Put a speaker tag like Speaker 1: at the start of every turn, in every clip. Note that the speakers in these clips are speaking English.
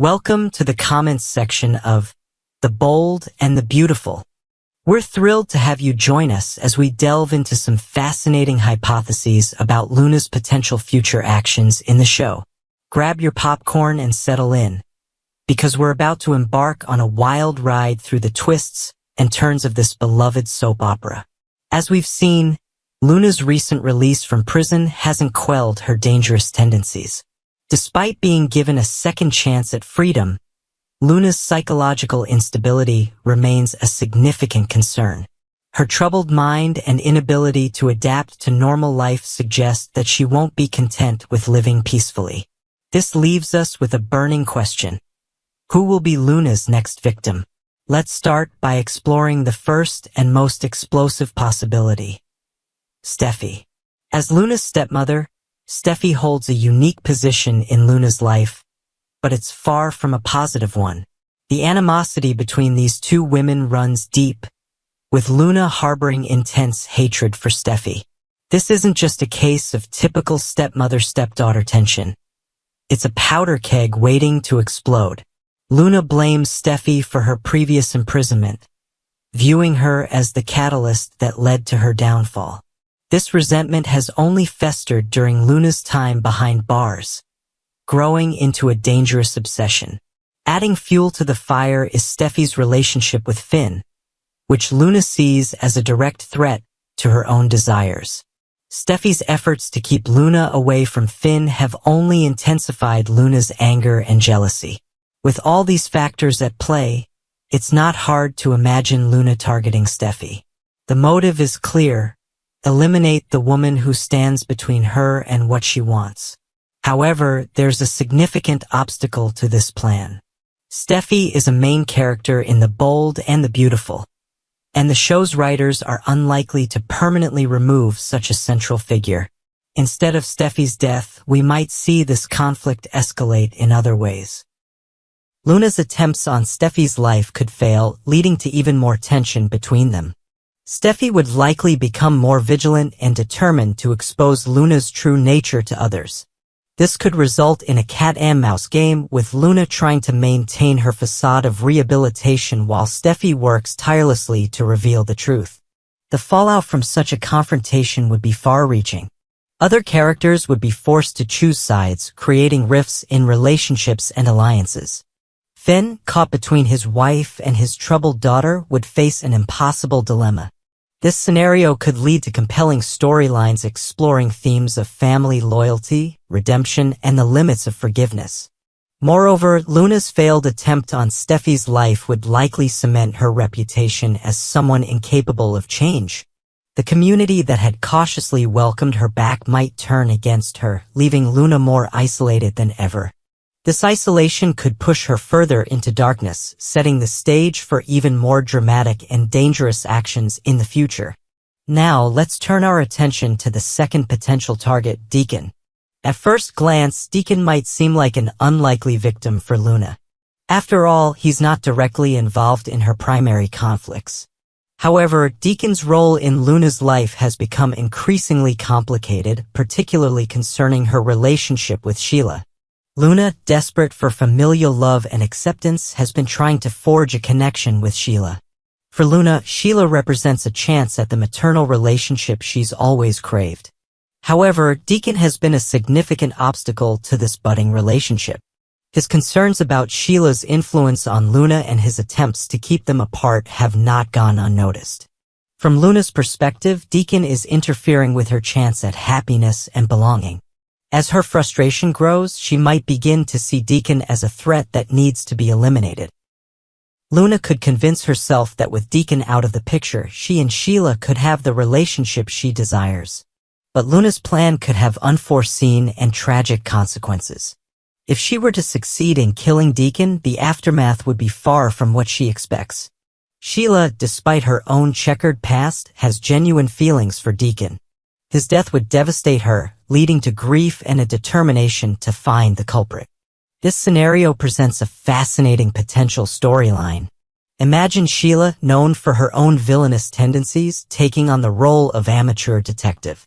Speaker 1: Welcome to the comments section of The Bold and the Beautiful. We're thrilled to have you join us as we delve into some fascinating hypotheses about Luna's potential future actions in the show. Grab your popcorn and settle in, because we're about to embark on a wild ride through the twists and turns of this beloved soap opera. As we've seen, Luna's recent release from prison hasn't quelled her dangerous tendencies. Despite being given a second chance at freedom, Luna's psychological instability remains a significant concern. Her troubled mind and inability to adapt to normal life suggest that she won't be content with living peacefully. This leaves us with a burning question. Who will be Luna's next victim? Let's start by exploring the first and most explosive possibility. Steffi. As Luna's stepmother, Steffi holds a unique position in Luna's life, but it's far from a positive one. The animosity between these two women runs deep, with Luna harboring intense hatred for Steffi. This isn't just a case of typical stepmother-stepdaughter tension. It's a powder keg waiting to explode. Luna blames Steffi for her previous imprisonment, viewing her as the catalyst that led to her downfall. This resentment has only festered during Luna's time behind bars, growing into a dangerous obsession. Adding fuel to the fire is Steffi's relationship with Finn, which Luna sees as a direct threat to her own desires. Steffi's efforts to keep Luna away from Finn have only intensified Luna's anger and jealousy. With all these factors at play, it's not hard to imagine Luna targeting Steffi. The motive is clear: eliminate the woman who stands between her and what she wants. However, there's a significant obstacle to this plan. Steffi is a main character in The Bold and the Beautiful, and the show's writers are unlikely to permanently remove such a central figure. Instead of Steffi's death, we might see this conflict escalate in other ways. Luna's attempts on Steffi's life could fail, leading to even more tension between them. Steffi would likely become more vigilant and determined to expose Luna's true nature to others. This could result in a cat-and-mouse game, with Luna trying to maintain her facade of rehabilitation while Steffi works tirelessly to reveal the truth. The fallout from such a confrontation would be far-reaching. Other characters would be forced to choose sides, creating rifts in relationships and alliances. Finn, caught between his wife and his troubled daughter, would face an impossible dilemma. This scenario could lead to compelling storylines exploring themes of family loyalty, redemption, and the limits of forgiveness. Moreover, Luna's failed attempt on Steffi's life would likely cement her reputation as someone incapable of change. The community that had cautiously welcomed her back might turn against her, leaving Luna more isolated than ever. This isolation could push her further into darkness, setting the stage for even more dramatic and dangerous actions in the future. Now, let's turn our attention to the second potential target, Deacon. At first glance, Deacon might seem like an unlikely victim for Luna. After all, he's not directly involved in her primary conflicts. However, Deacon's role in Luna's life has become increasingly complicated, particularly concerning her relationship with Sheila. Luna, desperate for familial love and acceptance, has been trying to forge a connection with Sheila. For Luna, Sheila represents a chance at the maternal relationship she's always craved. However, Deacon has been a significant obstacle to this budding relationship. His concerns about Sheila's influence on Luna and his attempts to keep them apart have not gone unnoticed. From Luna's perspective, Deacon is interfering with her chance at happiness and belonging. As her frustration grows, she might begin to see Deacon as a threat that needs to be eliminated. Luna could convince herself that with Deacon out of the picture, she and Sheila could have the relationship she desires. But Luna's plan could have unforeseen and tragic consequences. If she were to succeed in killing Deacon, the aftermath would be far from what she expects. Sheila, despite her own checkered past, has genuine feelings for Deacon. His death would devastate her, leading to grief and a determination to find the culprit. This scenario presents a fascinating potential storyline. Imagine Sheila, known for her own villainous tendencies, taking on the role of amateur detective.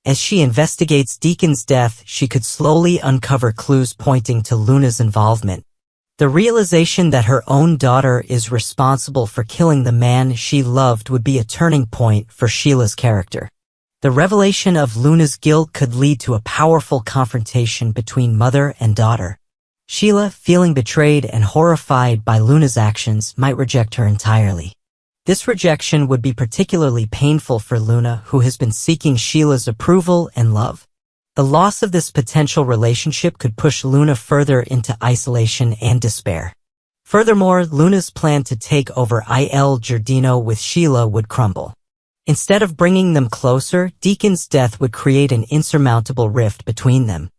Speaker 1: As she investigates Deacon's death, she could slowly uncover clues pointing to Luna's involvement, The realization that her own daughter is responsible for killing the man she loved would be a turning point for Sheila's character. The revelation of Luna's guilt could lead to a powerful confrontation between mother and daughter. Sheila, feeling betrayed and horrified by Luna's actions, might reject her entirely. This rejection would be particularly painful for Luna, who has been seeking Sheila's approval and love. The loss of this potential relationship could push Luna further into isolation and despair. Furthermore, Luna's plan to take over Il Giardino with Sheila would crumble. Instead of bringing them closer, Deacon's death would create an insurmountable rift between them.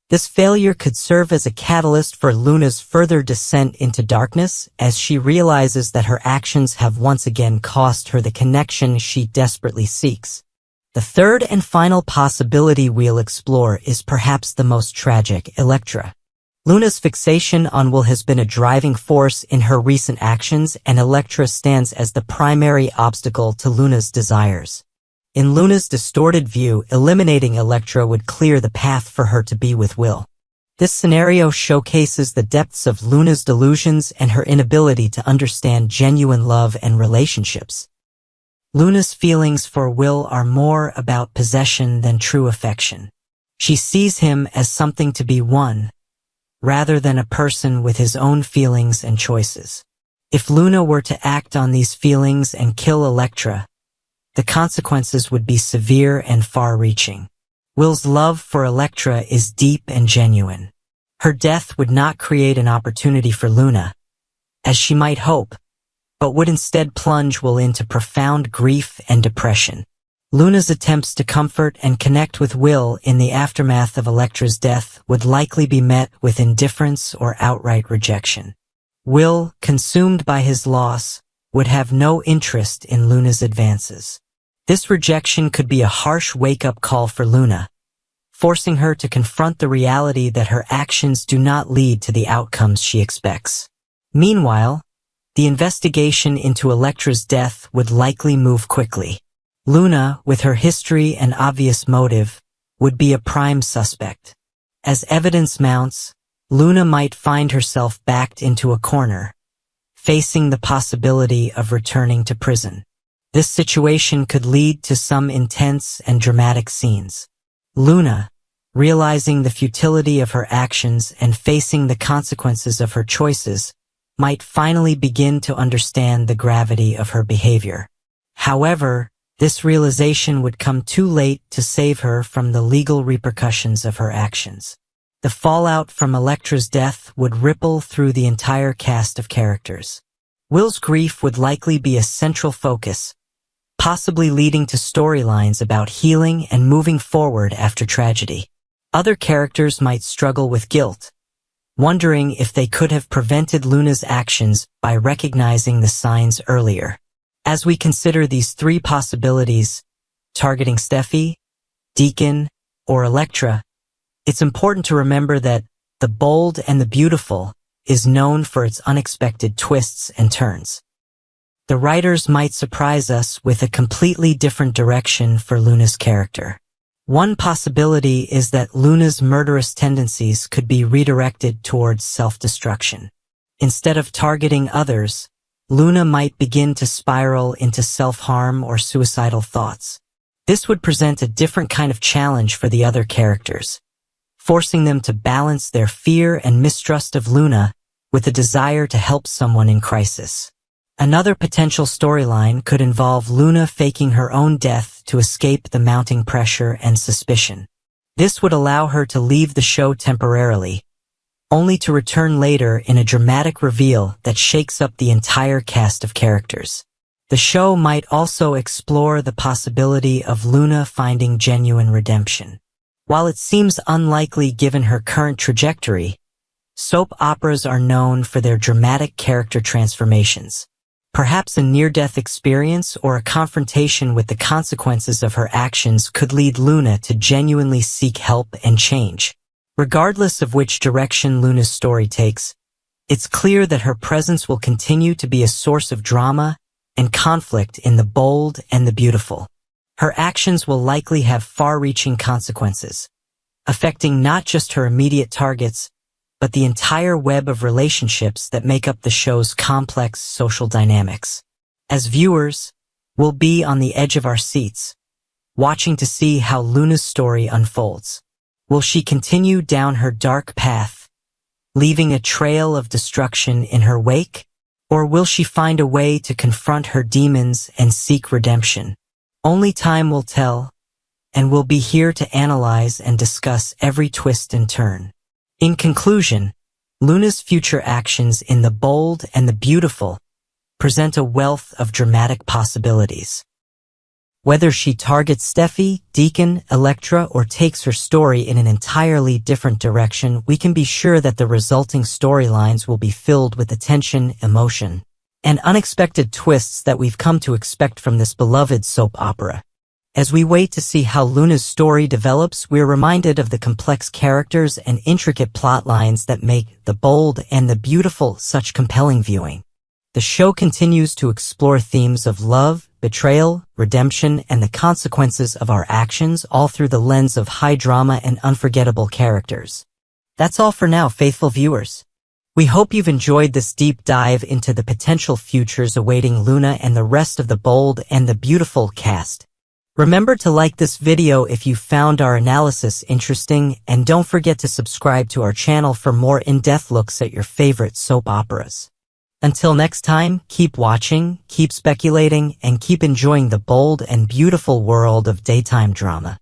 Speaker 1: This failure could serve as a catalyst for Luna's further descent into darkness, as she realizes that her actions have once again cost her the connection she desperately seeks. The third and final possibility we'll explore is perhaps the most tragic: Elektra. Luna's fixation on Will has been a driving force in her recent actions, and Elektra stands as the primary obstacle to Luna's desires. In Luna's distorted view, eliminating Elektra would clear the path for her to be with Will. This scenario showcases the depths of Luna's delusions and her inability to understand genuine love and relationships. Luna's feelings for Will are more about possession than true affection. She sees him as something to be won, rather than a person with his own feelings and choices. If Luna were to act on these feelings and kill Elektra, the consequences would be severe and far-reaching. Will's love for Elektra is deep and genuine. Her death would not create an opportunity for Luna, as she might hope, but would instead plunge Will into profound grief and depression. Luna's attempts to comfort and connect with Will in the aftermath of Elektra's death would likely be met with indifference or outright rejection. Will, consumed by his loss, would have no interest in Luna's advances. This rejection could be a harsh wake-up call for Luna, forcing her to confront the reality that her actions do not lead to the outcomes she expects. Meanwhile, the investigation into Elektra's death would likely move quickly. Luna, with her history and obvious motive, would be a prime suspect. As evidence mounts, Luna might find herself backed into a corner, facing the possibility of returning to prison. This situation could lead to some intense and dramatic scenes. Luna, realizing the futility of her actions and facing the consequences of her choices, might finally begin to understand the gravity of her behavior. However, this realization would come too late to save her from the legal repercussions of her actions. The fallout from Elektra's death would ripple through the entire cast of characters. Will's grief would likely be a central focus, possibly leading to storylines about healing and moving forward after tragedy. Other characters might struggle with guilt, wondering if they could have prevented Luna's actions by recognizing the signs earlier. As we consider these three possibilities, targeting Steffi, Deacon, or Elektra, it's important to remember that The Bold and the Beautiful is known for its unexpected twists and turns. The writers might surprise us with a completely different direction for Luna's character. One possibility is that Luna's murderous tendencies could be redirected towards self-destruction. Instead of targeting others, Luna might begin to spiral into self-harm or suicidal thoughts. This would present a different kind of challenge for the other characters, forcing them to balance their fear and mistrust of Luna with a desire to help someone in crisis. Another potential storyline could involve Luna faking her own death to escape the mounting pressure and suspicion. This would allow her to leave the show temporarily, only to return later in a dramatic reveal that shakes up the entire cast of characters. The show might also explore the possibility of Luna finding genuine redemption. While it seems unlikely given her current trajectory, soap operas are known for their dramatic character transformations. Perhaps a near-death experience or a confrontation with the consequences of her actions could lead Luna to genuinely seek help and change. Regardless of which direction Luna's story takes, it's clear that her presence will continue to be a source of drama and conflict in The Bold and the Beautiful. Her actions will likely have far-reaching consequences, affecting not just her immediate targets, but the entire web of relationships that make up the show's complex social dynamics. As viewers, we'll be on the edge of our seats, watching to see how Luna's story unfolds. Will she continue down her dark path, leaving a trail of destruction in her wake? Or will she find a way to confront her demons and seek redemption? Only time will tell, and we'll be here to analyze and discuss every twist and turn. In conclusion, Luna's future actions in The Bold and the Beautiful present a wealth of dramatic possibilities. Whether she targets Steffi, Deacon, Elektra, or takes her story in an entirely different direction, we can be sure that the resulting storylines will be filled with attention, emotion, and unexpected twists that we've come to expect from this beloved soap opera. As we wait to see how Luna's story develops, we're reminded of the complex characters and intricate plot lines that make The Bold and the Beautiful such compelling viewing. The show continues to explore themes of love, betrayal, redemption, and the consequences of our actions, all through the lens of high drama and unforgettable characters. That's all for now, faithful viewers. We hope you've enjoyed this deep dive into the potential futures awaiting Luna and the rest of The Bold and the Beautiful cast. Remember to like this video if you found our analysis interesting, and don't forget to subscribe to our channel for more in-depth looks at your favorite soap operas. Until next time, keep watching, keep speculating, and keep enjoying the bold and beautiful world of daytime drama.